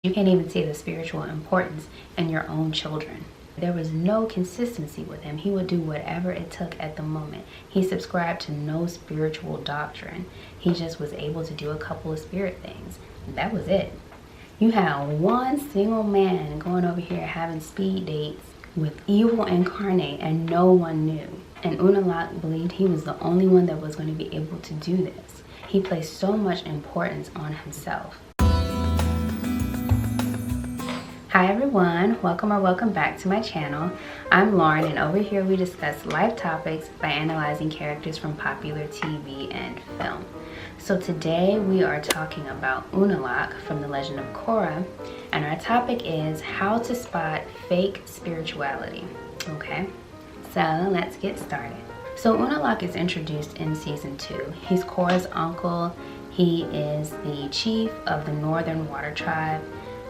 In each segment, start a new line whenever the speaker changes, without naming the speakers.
You can't even see the spiritual importance in your own children. There was no consistency with him. He would do whatever it took at the moment. He subscribed to no spiritual doctrine. He just was able to do a couple of spirit things. That was it. You had one single man going over here having speed dates with evil incarnate and no one knew. And Unalaq believed he was the only one that was going to be able to do this. He placed so much importance on himself. Hi everyone, welcome back to my channel. I'm Lauren, and over here we discuss life topics by analyzing characters from popular TV and film. So today we are talking about Unalaq from the Legend of Korra, and our topic is how to spot fake spirituality. Okay, so let's get started. So Unalaq is introduced in season 2. He's Korra's uncle. He is the chief of the Northern Water Tribe,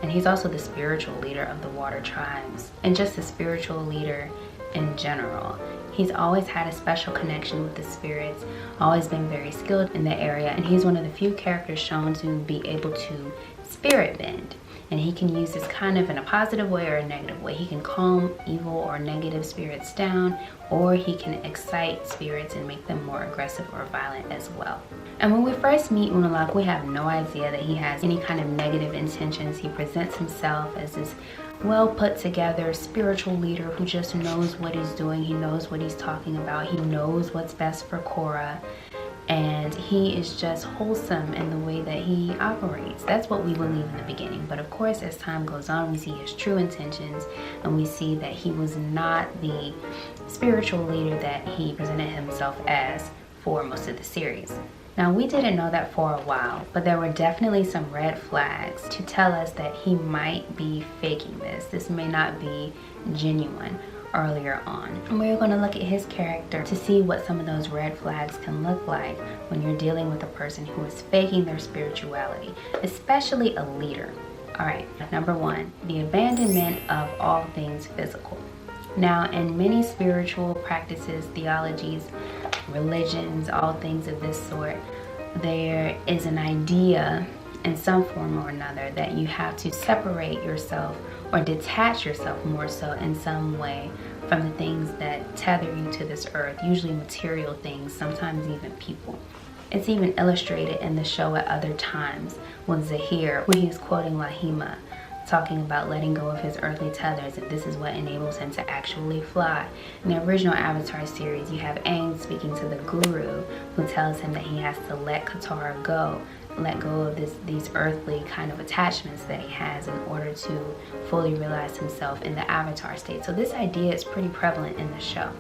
and he's also the spiritual leader of the water tribes and just a spiritual leader in general. He's always had a special connection with the spirits, always been very skilled in the area, and he's one of the few characters shown to be able to spirit bend. And he can use this kind of in a positive way or a negative way. He can calm evil or negative spirits down, or he can excite spirits and make them more aggressive or violent as well. And when we first meet Unalaq, we have no idea that he has any kind of negative intentions. He presents himself as this well put together spiritual leader who just knows what he's doing. He knows what he's talking about. He knows what's best for Korra. And he is just wholesome in the way that he operates. That's what we believe in the beginning. But of course, as time goes on, we see his true intentions, and we see that he was not the spiritual leader that he presented himself as for most of the series. Now, we didn't know that for a while, but there were definitely some red flags to tell us that he might be faking this. This may not be genuine earlier on. And we're going to look at his character to see what some of those red flags can look like when you're dealing with a person who is faking their spirituality, especially a leader. All right, number 1, the abandonment of all things physical. Now, in many spiritual practices, theologies, religions, all things of this sort, there is an idea in some form or another that you have to separate yourself or detach yourself more so in some way from the things that tether you to this earth, usually material things, sometimes even people. It's even illustrated in the show at other times with Zahir, when he's quoting Lahima, talking about letting go of his earthly tethers, and this is what enables him to actually fly. In the original Avatar series, you have Aang speaking to the guru, who tells him that he has to let Katara go, let go of these earthly kind of attachments that he has in order to fully realize himself in the Avatar state. So this idea is pretty prevalent in the show.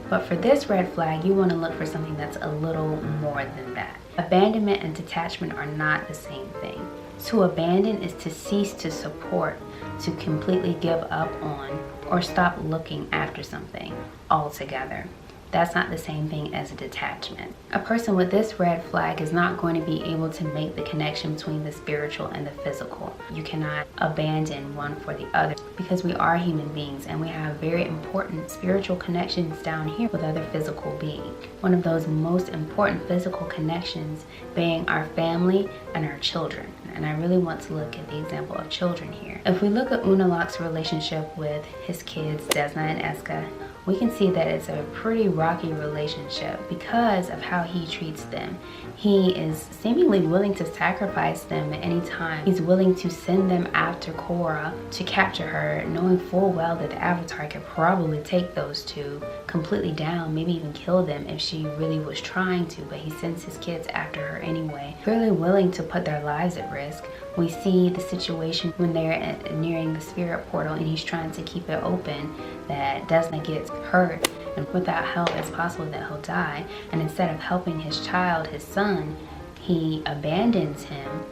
But for this red flag, you want to look for something that's a little more than that. Abandonment and detachment are not the same thing. To abandon is to cease to support, to completely give up on, or stop looking after something altogether. That's not the same thing as a detachment. A person with this red flag is not going to be able to make the connection between the spiritual and the physical. You cannot abandon one for the other, because we are human beings and we have very important spiritual connections down here with other physical beings. One of those most important physical connections being our family and our children. And I really want to look at the example of children here. If we look at Unalaq's relationship with his kids, Desna and Eska, we can see that it's a pretty rocky relationship because of how he treats them. He is seemingly willing to sacrifice them at any time. He's willing to send them after Korra to capture her, knowing full well that the Avatar could probably take those two completely down, maybe even kill them if she really was trying to, but he sends his kids after her anyway. Really willing to put their lives at risk. We see the situation when they're nearing the spirit portal and he's trying to keep it open, that Desna gets hurt, and without help it's possible that he'll die. And instead of helping his child, his son, he abandons him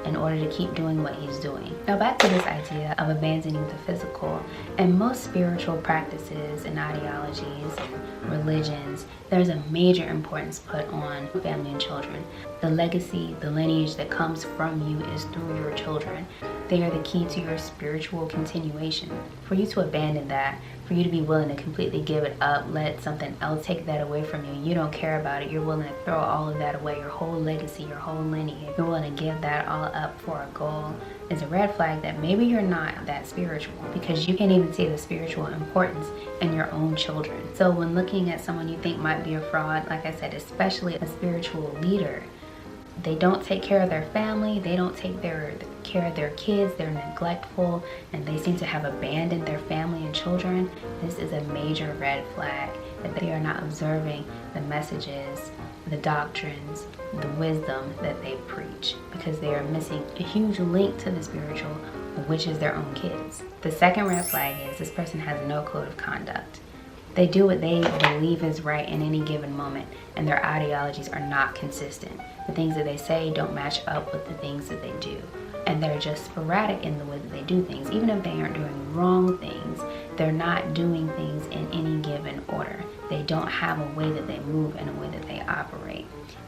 in order to keep doing what he's doing. Now back to this idea of abandoning the physical. In most spiritual practices and ideologies and religions, there's a major importance put on family and children. The legacy, the lineage that comes from you is through your children. They are the key to your spiritual continuation. For you to abandon that, for you to be willing to completely give it up, let something else take that away from you, you don't care about it, you're willing to throw all of that away, your whole legacy, your whole lineage, you're willing to give that all up for a goal, is a red flag that maybe you're not that spiritual, because you can't even see the spiritual importance in your own children. So when looking at someone you think might be a fraud, like I said, especially a spiritual leader, they don't take care of their family, they don't take care of their kids, they're neglectful, and they seem to have abandoned their family and children. This is a major red flag that they are not observing the messages, the doctrines, the wisdom that they preach, because they are missing a huge link to the spiritual, which is their own kids. The second red flag is this person has no code of conduct. They do what they believe is right in any given moment, and their ideologies are not consistent. The things that they say don't match up with the things that they do. And they're just sporadic in the way that they do things. Even if they aren't doing wrong things, they're not doing things in any given order. They don't have a way that they move and a way that they operate.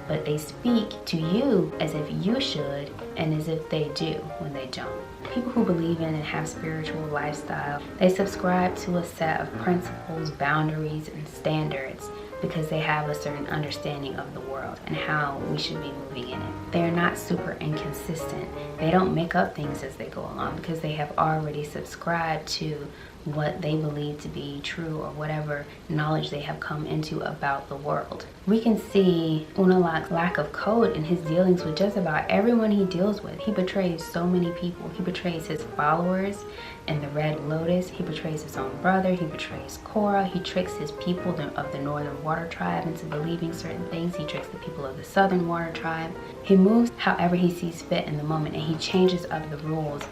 But they speak to you as if you should and as if they do when they don't. People who believe in and have spiritual lifestyle, they subscribe to a set of principles, boundaries, and standards because they have a certain understanding of the world and how we should be moving in it. They are not super inconsistent. They don't make up things as they go along because they have already subscribed to what they believe to be true or whatever knowledge they have come into about the world. We can see Unalaq's lack of code in his dealings with just about everyone he deals with. He betrays so many people. He betrays his followers in the Red Lotus. He betrays his own brother. He betrays Korra. He tricks his people of the Northern Water Tribe into believing certain things. He tricks the people of the Southern Water Tribe. He moves however he sees fit in the moment, and he changes up the rules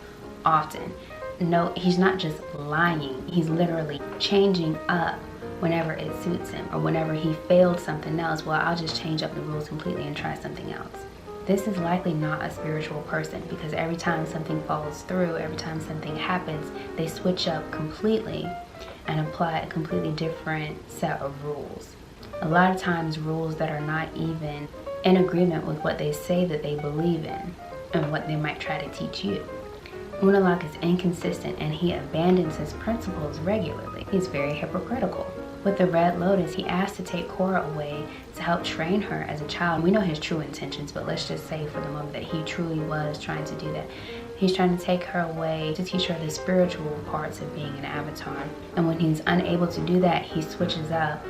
often. No, he's not just lying. He's literally changing up whenever it suits him, or whenever he failed something else. Well, I'll just change up the rules completely and try something else. This is likely not a spiritual person, because every time something falls through, every time something happens, they switch up completely and apply a completely different set of rules. A lot of times rules that are not even in agreement with what they say that they believe in and what they might try to teach you. Unalaq is inconsistent, and he abandons his principles regularly. He's very hypocritical. With the Red Lotus, he asked to take Korra away to help train her as a child. We know his true intentions, but let's just say for the moment that he truly was trying to do that. He's trying to take her away to teach her the spiritual parts of being an avatar. And when he's unable to do that, he switches up,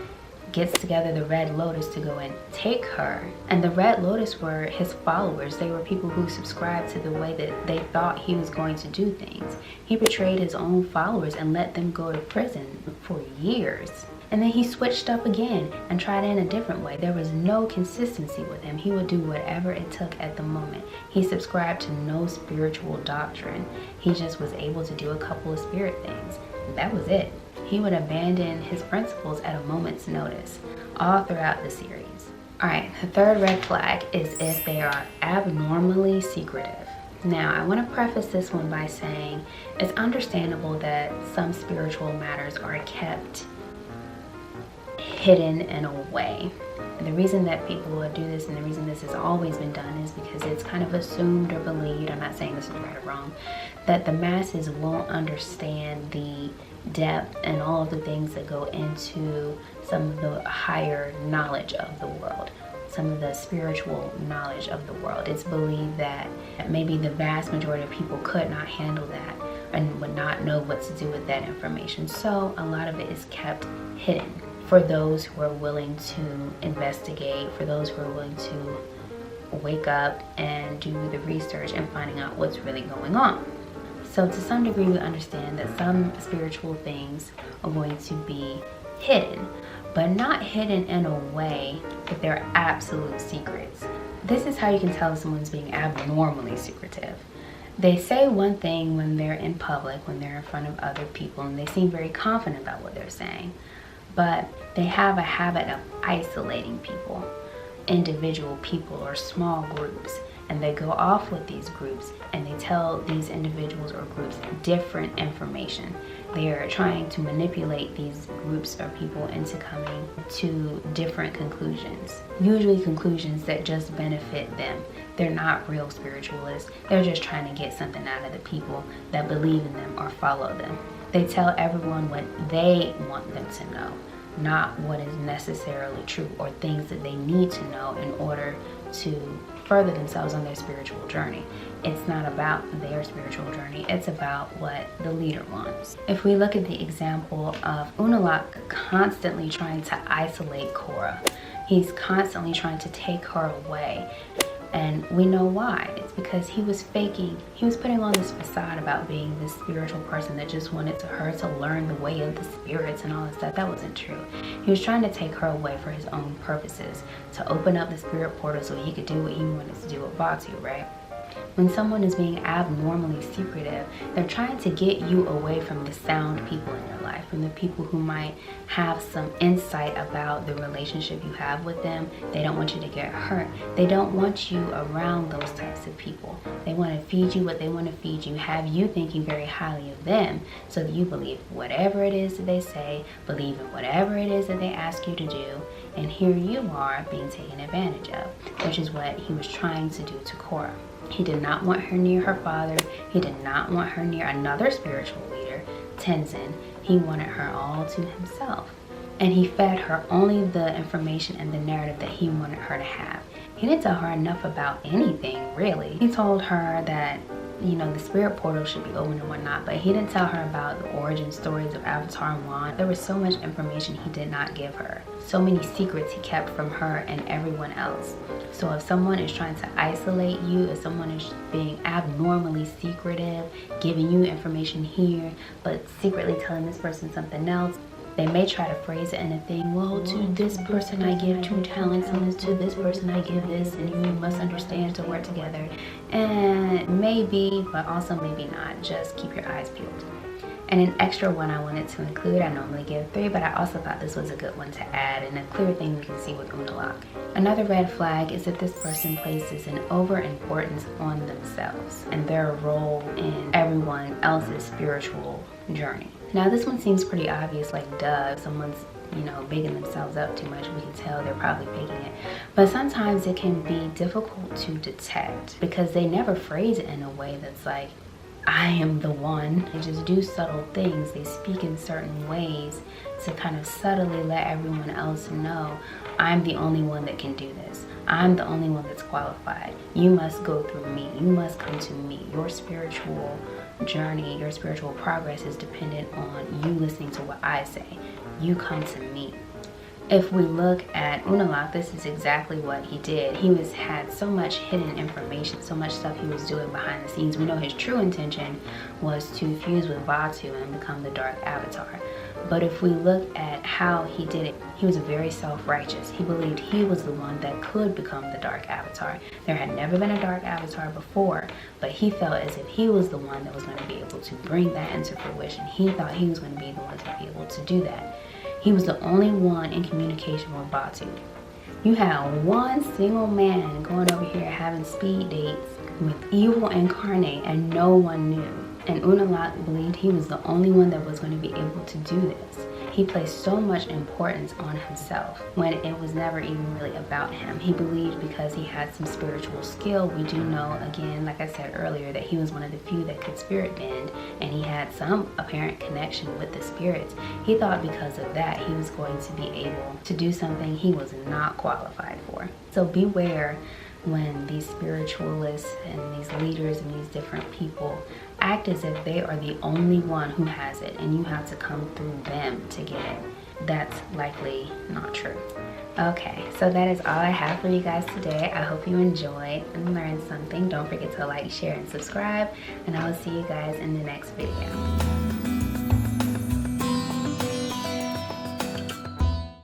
gets together the Red Lotus to go and take her. And the Red Lotus were his followers. They were people who subscribed to the way that they thought he was going to do things. He betrayed his own followers and let them go to prison for years. And then he switched up again and tried it in a different way. There was no consistency with him. He would do whatever it took at the moment. He subscribed to no spiritual doctrine. He just was able to do a couple of spirit things. That was it. He would abandon his principles at a moment's notice, all throughout the series. Alright, the third red flag is if they are abnormally secretive. Now, I want to preface this one by saying it's understandable that some spiritual matters are kept hidden in a way. And the reason that people will do this, and the reason this has always been done, is because it's kind of assumed or believed, I'm not saying this is right or wrong, that the masses won't understand the depth and all of the things that go into some of the higher knowledge of the world, some of the spiritual knowledge of the world. It's believed that maybe the vast majority of people could not handle that and would not know what to do with that information. So a lot of it is kept hidden for those who are willing to investigate, for those who are willing to wake up and do the research and finding out what's really going on. So to some degree, we understand that some spiritual things are going to be hidden, but not hidden in a way that they're absolute secrets. This is how you can tell if someone's being abnormally secretive. They say one thing when they're in public, when they're in front of other people, and they seem very confident about what they're saying, but they have a habit of isolating people, individual people or small groups. And they go off with these groups and they tell these individuals or groups different information. They are trying to manipulate these groups or people into coming to different conclusions. Usually conclusions that just benefit them. They're not real spiritualists. They're just trying to get something out of the people that believe in them or follow them. They tell everyone what they want them to know, not what is necessarily true or things that they need to know in order to further themselves on their spiritual journey. It's not about their spiritual journey, it's about what the leader wants. If we look at the example of Unalaq constantly trying to isolate Korra, he's constantly trying to take her away. And we know why. It's because he was putting on this facade about being this spiritual person that just wanted her to learn the way of the spirits and all this stuff. That wasn't true. He was trying to take her away for his own purposes, to open up the spirit portal so he could do what he wanted to do with Batu, right? When someone is being abnormally secretive, they're trying to get you away from the sound people in your life, from the people who might have some insight about the relationship you have with them. They don't want you to get hurt. They don't want you around those types of people. They want to feed you what they want to feed you, have you thinking very highly of them so that you believe whatever it is that they say, believe in whatever it is that they ask you to do, and here you are being taken advantage of, which is what he was trying to do to Korra. He did not want her near her father. He did not want her near another spiritual leader, Tenzin. He wanted her all to himself. And he fed her only the information and the narrative that he wanted her to have. He didn't tell her enough about anything, really. He told her that, you know, the spirit portal should be open and whatnot, but he didn't tell her about the origin stories of Avatar and Wan. There was so much information he did not give her. So many secrets he kept from her and everyone else. So if someone is trying to isolate you, if someone is being abnormally secretive, giving you information here, but secretly telling this person something else, they may try to phrase it in a thing, well, to this person I give 2 talents, and to this person I give this, and you must understand to work together. And maybe, but also maybe not. Just keep your eyes peeled. And an extra one I wanted to include, I normally give 3, but I also thought this was a good one to add, and a clear thing we can see with Unalaq. Another red flag is that this person places an overimportance on themselves and their role in everyone else's spiritual journey. Now this one seems pretty obvious, like duh, if someone's, you know, bigging themselves up too much, we can tell they're probably faking it. But sometimes it can be difficult to detect because they never phrase it in a way that's like, I am the one. They just do subtle things. They speak in certain ways to kind of subtly let everyone else know, I'm the only one that can do this. I'm the only one that's qualified. You must go through me. You must come to me. Your spiritual journey, your spiritual progress is dependent on you listening to what I say. You come to me. If we look at Unalaq, this is exactly what he did. He had so much hidden information, so much stuff he was doing behind the scenes. We know his true intention was to fuse with Batu and become the Dark Avatar. But if we look at how he did it, he was very self-righteous. He believed he was the one that could become the Dark Avatar. There had never been a Dark Avatar before, but he felt as if he was the one that was going to be able to bring that into fruition. He thought he was going to be the one to be able to do that. He was the only one in communication with Batu. You had one single man going over here having speed dates with evil incarnate and no one knew. And Unalaq believed he was the only one that was going to be able to do this. He placed so much importance on himself when it was never even really about him. He believed because he had some spiritual skill. We do know, again, like I said earlier, that he was one of the few that could spirit bend, and he had some apparent connection with the spirits. He thought because of that he was going to be able to do something he was not qualified for. So beware when these spiritualists and these leaders and these different people act as if they are the only one who has it and you have to come through them to get it. That's likely not true. Okay, so that is all I have for you guys today. I hope you enjoyed and learned something. Don't forget to like, share, and subscribe, and I will see you guys in the next video.